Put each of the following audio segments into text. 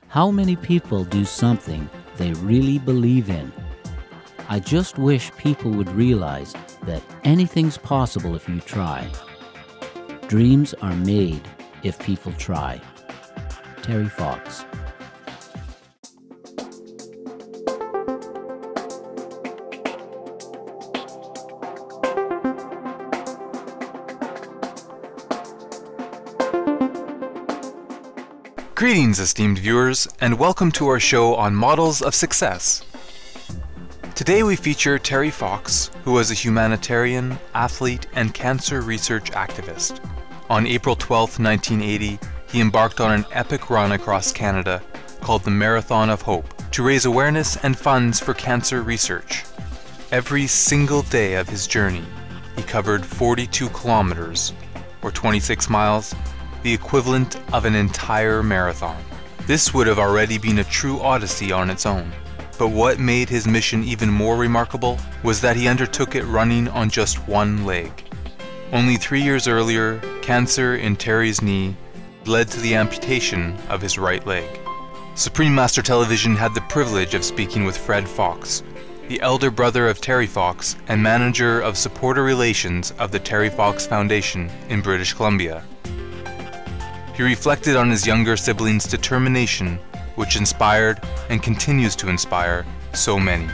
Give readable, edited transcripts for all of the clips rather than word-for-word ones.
How many people do something they really believe in? I just wish people would realize that anything's possible if you try. Dreams are made if people try. Terry Fox. Greetings, esteemed viewers, and welcome to our show on models of success. Today we feature Terry Fox, who was a humanitarian, athlete, and cancer research activist. On April 12, 1980, he embarked on an epic run across Canada called the Marathon of Hope to raise awareness and funds for cancer research. Every single day of his journey, he covered 42 kilometers, or 26 miles, the equivalent of an entire marathon. This would have already been a true odyssey on its own. But what made his mission even more remarkable was that he undertook it running on just one leg. Only 3 years earlier, cancer in Terry's knee led to the amputation of his right leg. Supreme Master Television had the privilege of speaking with Fred Fox, the elder brother of Terry Fox and manager of supporter relations of the Terry Fox Foundation in British Columbia. He reflected on his younger sibling's determination, which inspired and continues to inspire so many.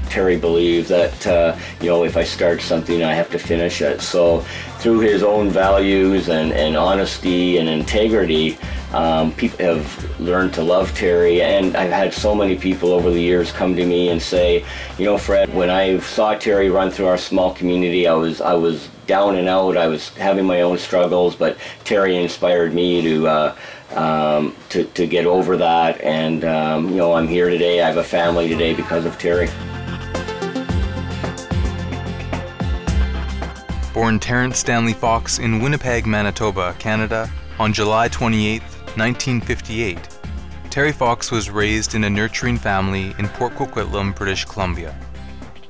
Terry believed that, if I start something, I have to finish it. So through his own values and honesty and integrity, people have learned to love Terry, and I've had so many people over the years come to me and say, Fred, when I saw Terry run through our small community, I was down and out, I was having my own struggles, but Terry inspired me to get over that, and I'm here today, I have a family today because of Terry. Born Terrence Stanley Fox in Winnipeg, Manitoba, Canada, on July 28, 1958, Terry Fox was raised in a nurturing family in Port Coquitlam, British Columbia.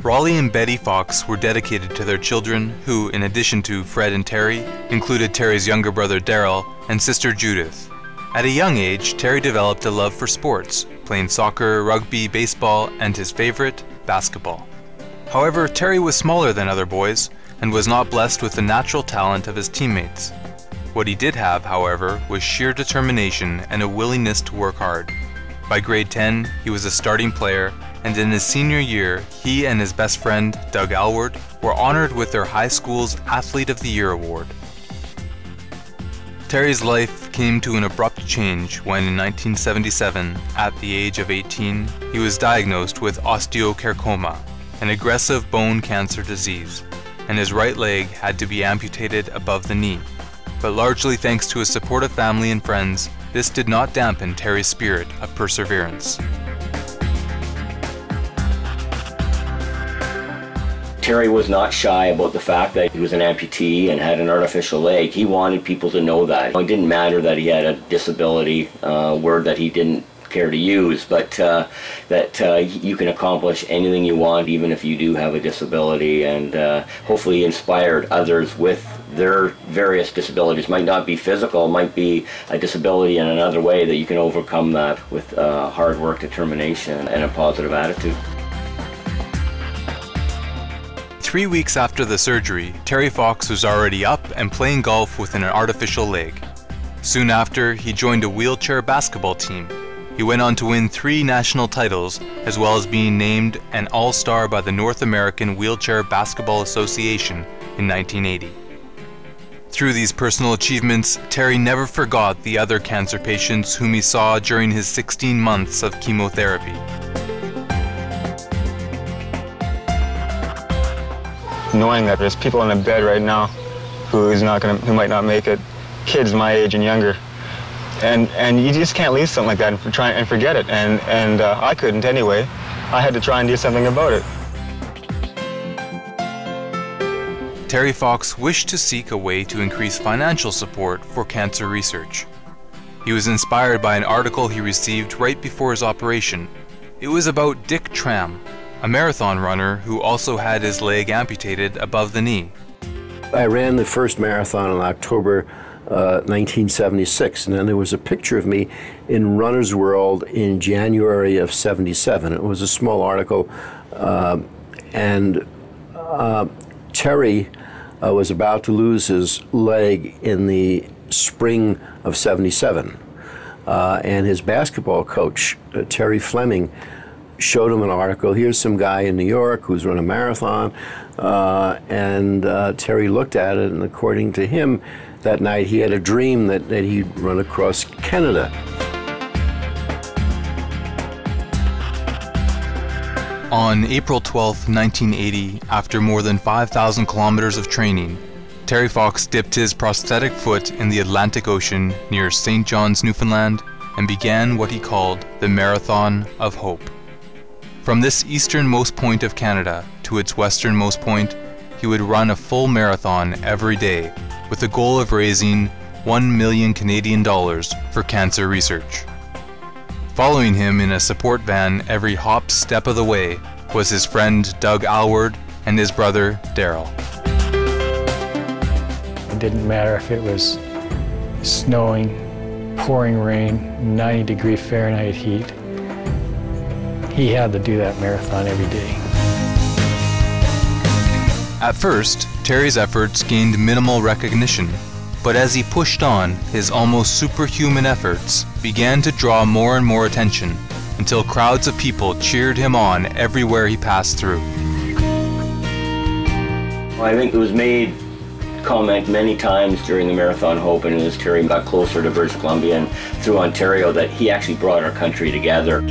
Raleigh and Betty Fox were dedicated to their children, who, in addition to Fred and Terry, included Terry's younger brother Daryl and sister Judith. At a young age, Terry developed a love for sports, playing soccer, rugby, baseball, and his favorite, basketball. However, Terry was smaller than other boys, and was not blessed with the natural talent of his teammates. What he did have, however, was sheer determination and a willingness to work hard. By grade 10, he was a starting player, and in his senior year, he and his best friend, Doug Alward, were honored with their high school's Athlete of the Year award. Terry's life came to an abrupt change when in 1977, at the age of 18, he was diagnosed with osteosarcoma, an aggressive bone cancer disease, and his right leg had to be amputated above the knee. But largely thanks to his supportive family and friends, this did not dampen Terry's spirit of perseverance. Terry was not shy about the fact that he was an amputee and had an artificial leg. He wanted people to know that. It didn't matter that he had a disability, word that he didn't care to use, but that you can accomplish anything you want even if you do have a disability, and hopefully inspired others with their various disabilities. Might not be physical, might be a disability in another way that you can overcome that with hard work, determination, and a positive attitude. 3 weeks after the surgery, Terry Fox was already up and playing golf with an artificial leg. Soon after, he joined a wheelchair basketball team. He went on to win 3 national titles, as well as being named an All-Star by the North American Wheelchair Basketball Association in 1980. Through these personal achievements, Terry never forgot the other cancer patients whom he saw during his 16 months of chemotherapy. Knowing that there's people in a bed right now who might not make it, kids my age and younger, and you just can't leave something like that and try and forget it, and I couldn't anyway. I had to try and do something about it. Terry Fox wished to seek a way to increase financial support for cancer research. He was inspired by an article he received right before his operation. It was about Dick Tram, a marathon runner who also had his leg amputated above the knee. I ran the first marathon in October 1976, and then there was a picture of me in Runner's World in January of 77. It was a small article, and Terry was about to lose his leg in the spring of 77. And his basketball coach, Terry Fleming, showed him an article. Here's some guy in New York who's run a marathon. And Terry looked at it, and according to him, that night he had a dream that he'd run across Canada. On April 12, 1980, after more than 5,000 kilometers of training, Terry Fox dipped his prosthetic foot in the Atlantic Ocean near St. John's, Newfoundland, and began what he called the Marathon of Hope. From this easternmost point of Canada to its westernmost point, he would run a full marathon every day with the goal of raising 1 million Canadian dollars for cancer research. Following him in a support van every hop step of the way was his friend Doug Alward and his brother Daryl. It didn't matter if it was snowing, pouring rain, 90-degree Fahrenheit heat. He had to do that marathon every day. At first, Terry's efforts gained minimal recognition, but as he pushed on, his almost superhuman efforts began to draw more and more attention until crowds of people cheered him on everywhere he passed through. I think it was made comment many times during the Marathon Hope, and as Terry got closer to British Columbia and through Ontario, that he actually brought our country together.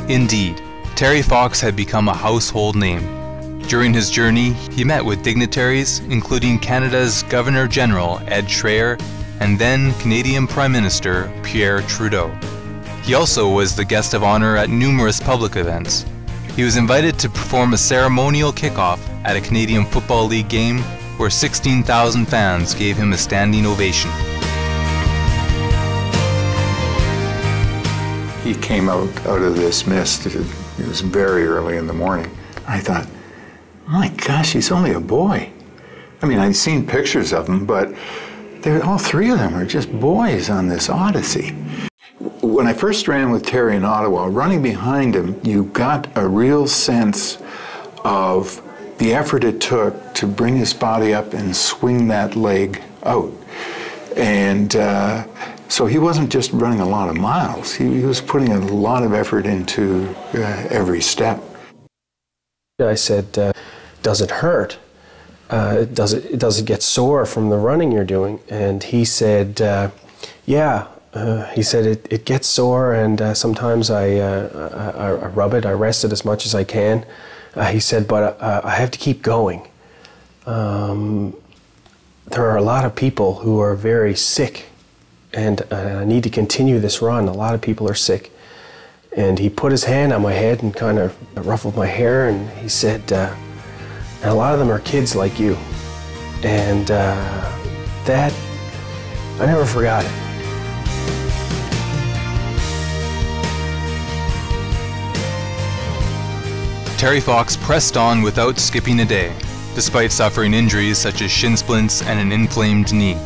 Indeed, Terry Fox had become a household name. During his journey, he met with dignitaries, including Canada's Governor-General Ed Schreyer and then Canadian Prime Minister Pierre Trudeau. He also was the guest of honor at numerous public events. He was invited to perform a ceremonial kickoff at a Canadian Football League game where 16,000 fans gave him a standing ovation. He came out of this mist. It was very early in the morning. I thought, oh my gosh, he's only a boy. I mean, I'd seen pictures of him, but all three of them are just boys on this odyssey. When I first ran with Terry in Ottawa, running behind him, you got a real sense of the effort it took to bring his body up and swing that leg out. And so he wasn't just running a lot of miles, he was putting a lot of effort into every step. I said, does it hurt? Does it get sore from the running you're doing? And he said, yeah. He said, it gets sore, and sometimes I rub it, I rest it as much as I can. He said, but I have to keep going. There are a lot of people who are very sick, and I need to continue this run. A lot of people are sick. And he put his hand on my head and kind of ruffled my hair, and he said, and a lot of them are kids like you. And that, I never forgot it. Terry Fox pressed on without skipping a day, despite suffering injuries such as shin splints and an inflamed knee.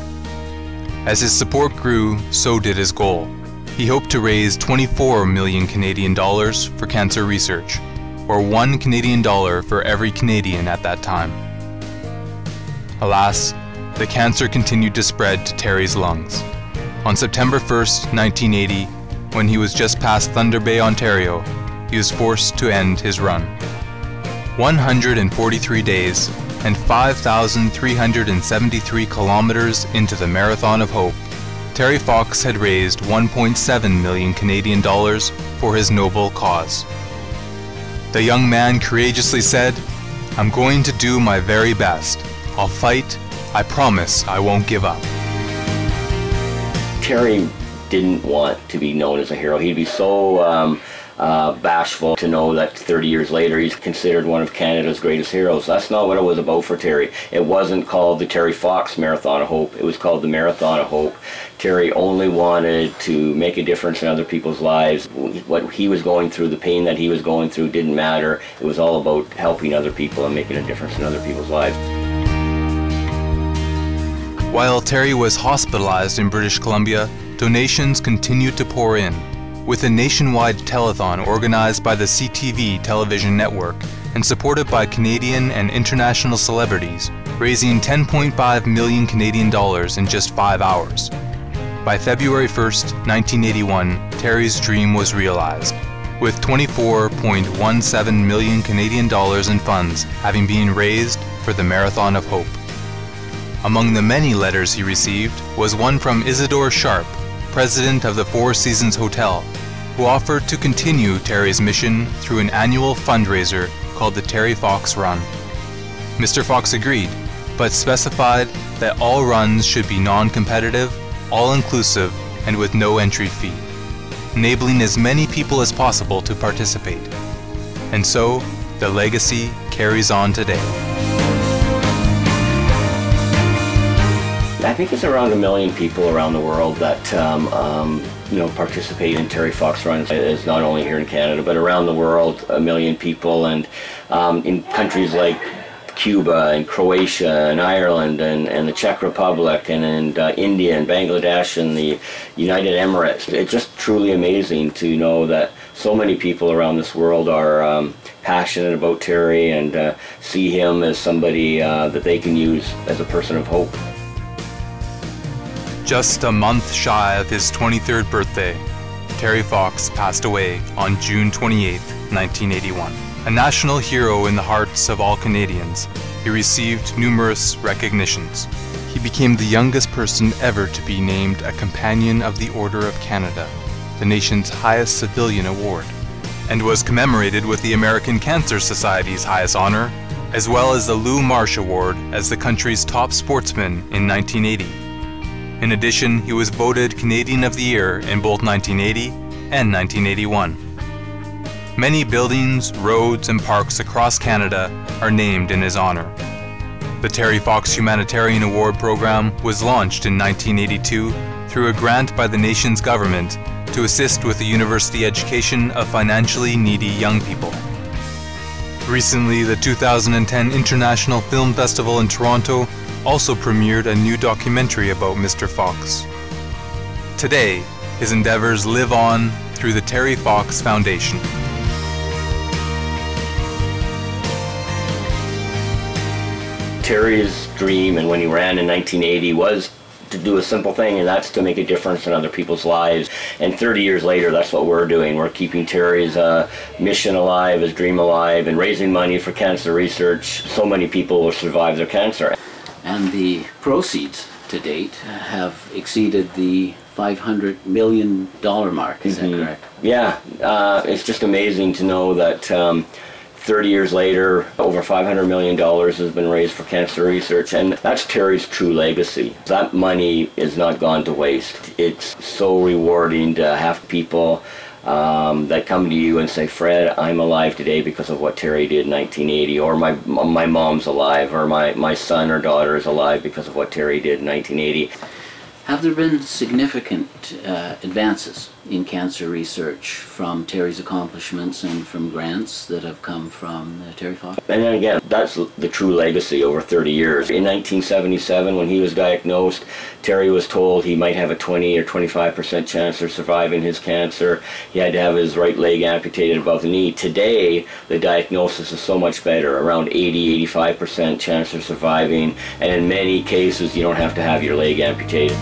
As his support grew, so did his goal. He hoped to raise 24 million Canadian dollars for cancer research, or $1 Canadian for every Canadian at that time. Alas, the cancer continued to spread to Terry's lungs. On September 1st, 1980, when he was just past Thunder Bay, Ontario, he was forced to end his run. 143 days and 5,373 kilometers into the Marathon of Hope, Terry Fox had raised 1.7 million Canadian dollars for his noble cause. The young man courageously said, "I'm going to do my very best. I'll fight. I promise I won't give up." Terry didn't want to be known as a hero. He'd be so bashful to know that 30 years later he's considered one of Canada's greatest heroes. That's not what it was about for Terry. It wasn't called the Terry Fox Marathon of Hope. It was called the Marathon of Hope. Terry only wanted to make a difference in other people's lives. What he was going through, the pain that he was going through, didn't matter. It was all about helping other people and making a difference in other people's lives. While Terry was hospitalized in British Columbia, donations continued to pour in, with a nationwide telethon organized by the CTV television network and supported by Canadian and international celebrities, raising 10.5 million Canadian dollars in just 5 hours. By February 1st, 1981, Terry's dream was realized, with 24.17 million Canadian dollars in funds having been raised for the Marathon of Hope. Among the many letters he received was one from Isidore Sharp, president of the Four Seasons Hotel, who offered to continue Terry's mission through an annual fundraiser called the Terry Fox Run. Mr. Fox agreed, but specified that all runs should be non-competitive, all-inclusive, and with no entry fee, enabling as many people as possible to participate. And so, the legacy carries on today. I think it's around 1 million people around the world that participate in Terry Fox runs. It's not only here in Canada, but around the world, 1 million people, and in countries like Cuba and Croatia and Ireland and the Czech Republic and India and Bangladesh and the United Emirates. It's just truly amazing to know that so many people around this world are passionate about Terry and see him as somebody that they can use as a person of hope. Just a month shy of his 23rd birthday, Terry Fox passed away on June 28, 1981. A national hero in the hearts of all Canadians, he received numerous recognitions. He became the youngest person ever to be named a Companion of the Order of Canada, the nation's highest civilian award, and was commemorated with the American Cancer Society's highest honor, as well as the Lou Marsh Award as the country's top sportsman in 1980. In addition, he was voted Canadian of the Year in both 1980 and 1981. Many buildings, roads, and parks across Canada are named in his honor. The Terry Fox Humanitarian Award Program was launched in 1982 through a grant by the nation's government to assist with the university education of financially needy young people. Recently, the 2010 International Film Festival in Toronto also premiered a new documentary about Mr. Fox. Today, his endeavors live on through the Terry Fox Foundation. Terry's dream, and when he ran in 1980, was to do a simple thing, and that's to make a difference in other people's lives. And 30 years later, that's what we're doing. We're keeping Terry's mission alive, his dream alive, and raising money for cancer research. So many people will survive their cancer. And the proceeds to date have exceeded the $500 million mark, is that correct? Yeah, it's just amazing to know that 30 years later, over $500 million has been raised for cancer research, and that's Terry's true legacy. That money is not gone to waste. It's so rewarding to have people that come to you and say, Fred, I'm alive today because of what Terry did in 1980, or my mom's alive, or my son or daughter is alive because of what Terry did in 1980. Have there been significant advances in cancer research from Terry's accomplishments and from grants that have come from Terry Fox? And then again, that's the true legacy over 30 years. In 1977, when he was diagnosed, Terry was told he might have a 20 or 25% chance of surviving his cancer. He had to have his right leg amputated above the knee. Today, the diagnosis is so much better, around 80-85% chance of surviving, and in many cases, you don't have to have your leg amputated.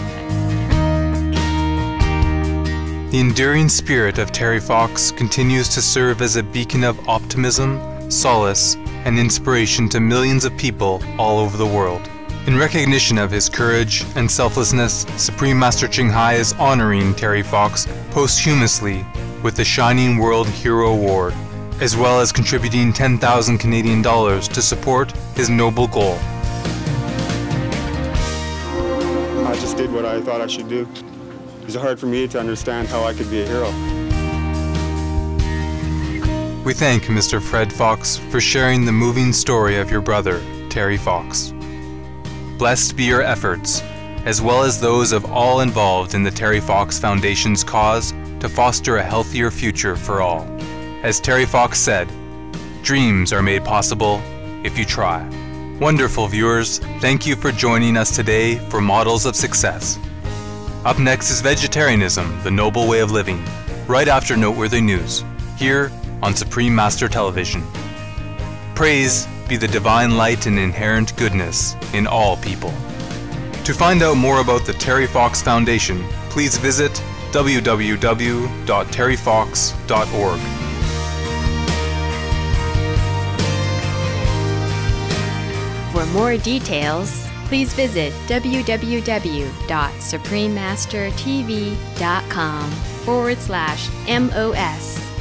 The enduring spirit of Terry Fox continues to serve as a beacon of optimism, solace, and inspiration to millions of people all over the world. In recognition of his courage and selflessness, Supreme Master Ching Hai is honoring Terry Fox posthumously with the Shining World Hero Award, as well as contributing 10,000 Canadian dollars to support his noble goal. I just did what I thought I should do. It was hard for me to understand how I could be a hero. We thank Mr. Fred Fox for sharing the moving story of your brother, Terry Fox. Blessed be your efforts, as well as those of all involved in the Terry Fox Foundation's cause to foster a healthier future for all. As Terry Fox said, dreams are made possible if you try. Wonderful viewers, thank you for joining us today for Models of Success. Up next is Vegetarianism, the Noble Way of Living, right after noteworthy news, here on Supreme Master Television. Praise be the divine light and inherent goodness in all people. To find out more about the Terry Fox Foundation, please visit www.terryfox.org. For more details, please visit www.suprememastertv.com/MOS.